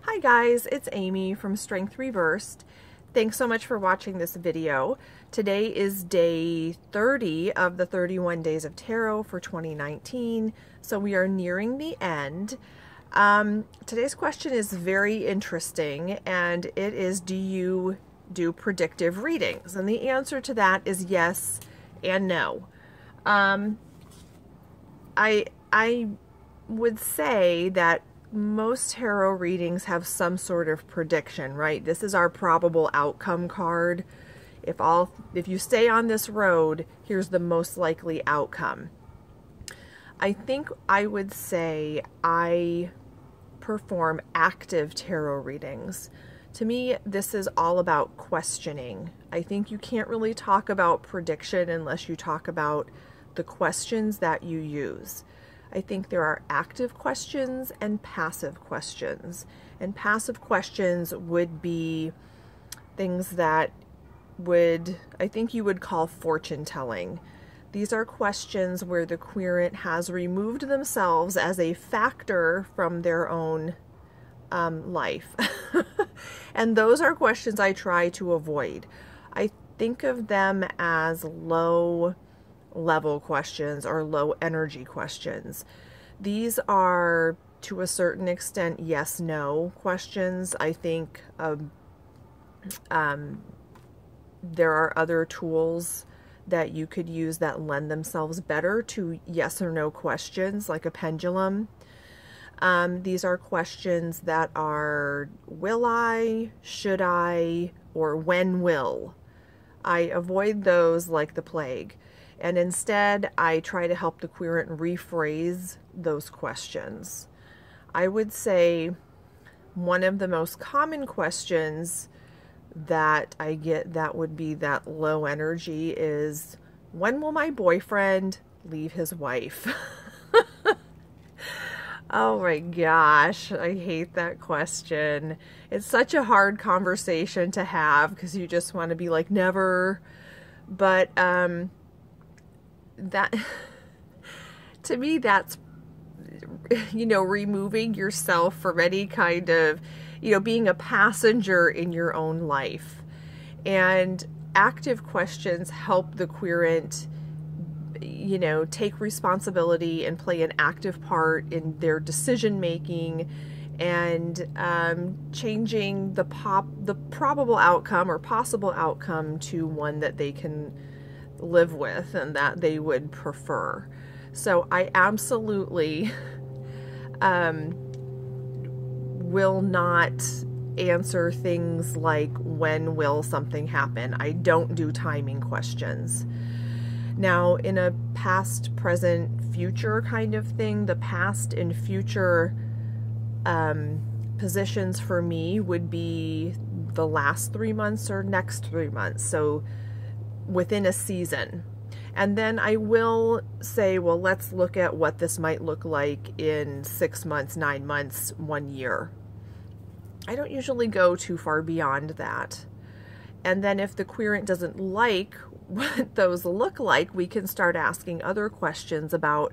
Hi guys, it's Amy from Strength Reversed. Thanks so much for watching this video. Today is day 30 of the 31 Days of Tarot for 2019, so we are nearing the end. Today's question is very interesting, and it is, do you do predictive readings? And the answer to that is yes and no. I would say that most tarot readings have some sort of prediction, right? This is our probable outcome card. If you stay on this road, here's the most likely outcome. I think I would say I perform active tarot readings. To me, this is all about questioning. I think you can't really talk about prediction unless you talk about the questions that you use. I think there are active questions and passive questions. And passive questions would be things that I think you would call fortune telling. These are questions where the querent has removed themselves as a factor from their own life. And those are questions I try to avoid. I think of them as low level questions or low energy questions. These are, to a certain extent, yes no questions. I think there are other tools that you could use that lend themselves better to yes or no questions, like a pendulum. These are questions that are will I, should I, or when will. I avoid those like the plague. And instead, I try to help the querent rephrase those questions. I would say one of the most common questions that I get that would be that low energy is, when will my boyfriend leave his wife? Oh my gosh, I hate that question. It's such a hard conversation to have because you just want to be like, never. But that, to me, that's, removing yourself from any kind of, being a passenger in your own life. And active questions help the querent, take responsibility and play an active part in their decision making and changing the probable outcome or possible outcome to one that they can live with and that they would prefer. So I absolutely will not answer things like, when will something happen? I don't do timing questions. Now, in a past, present, future kind of thing, the past and future positions for me would be the last 3 months or next 3 months. So within a season. And then I will say, well, let's look at what this might look like in 6 months, 9 months, 1 year. I don't usually go too far beyond that. And then if the querent doesn't like what those look like, we can start asking other questions about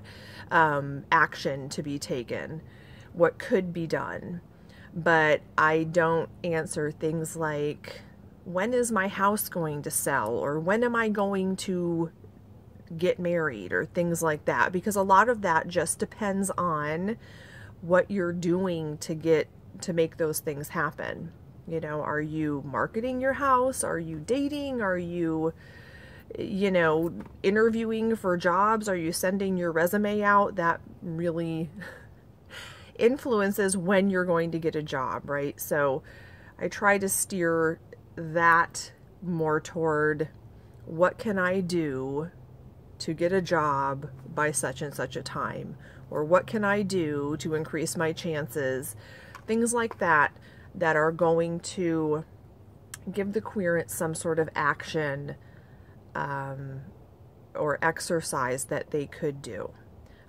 action to be taken, what could be done. But I don't answer things like, when is my house going to sell? Or when am I going to get married? Or things like that. Because a lot of that just depends on what you're doing to make those things happen. Are you marketing your house? Are you dating? Are you, interviewing for jobs? Are you sending your resume out? That really influences when you're going to get a job, right? So I try to steer that more toward, what can I do to get a job by such and such a time? Or what can I do to increase my chances? Things like that are going to give the querent some sort of action or exercise that they could do.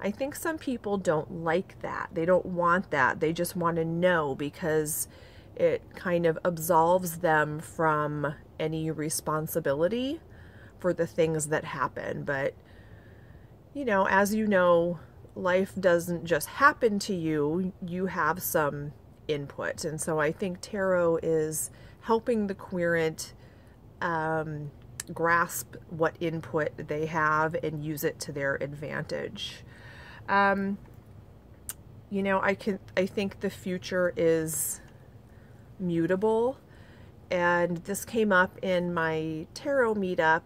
I think some people don't like that. They don't want that. They just want to know, because it kind of absolves them from any responsibility for the things that happen. But, as you know, life doesn't just happen to you. You have some input. And so I think tarot is helping the querent grasp what input they have and use it to their advantage. You know, I think the future is mutable, and this came up in my tarot meetup.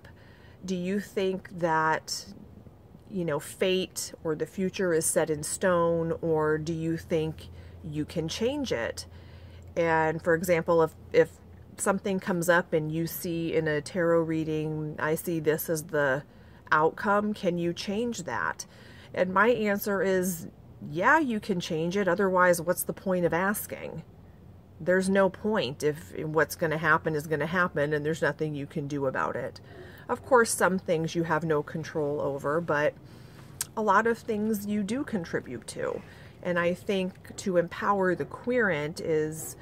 Do you think that, you know, fate or the future is set in stone, or do you think you can change it? And for example, if something comes up and you see in a tarot reading, I see this as the outcome, can you change that? And my answer is, yeah, you can change it. Otherwise, what's the point of asking? There's no point if what's going to happen is going to happen and there's nothing you can do about it. Of course, some things you have no control over, but a lot of things you do contribute to. And I think to empower the querent is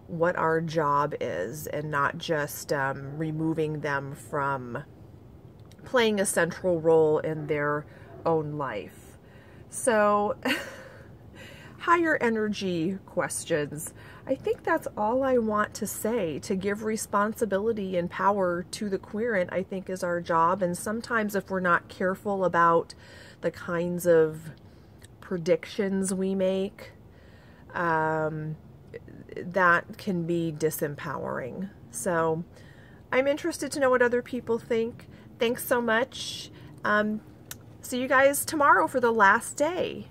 what our job is, and not just removing them from playing a central role in their own life. So, higher energy questions. I think that's all I want to say. To give responsibility and power to the querent, I think, is our job. And sometimes if we're not careful about the kinds of predictions we make, that can be disempowering. So I'm interested to know what other people think. Thanks so much. See you guys tomorrow for the last day.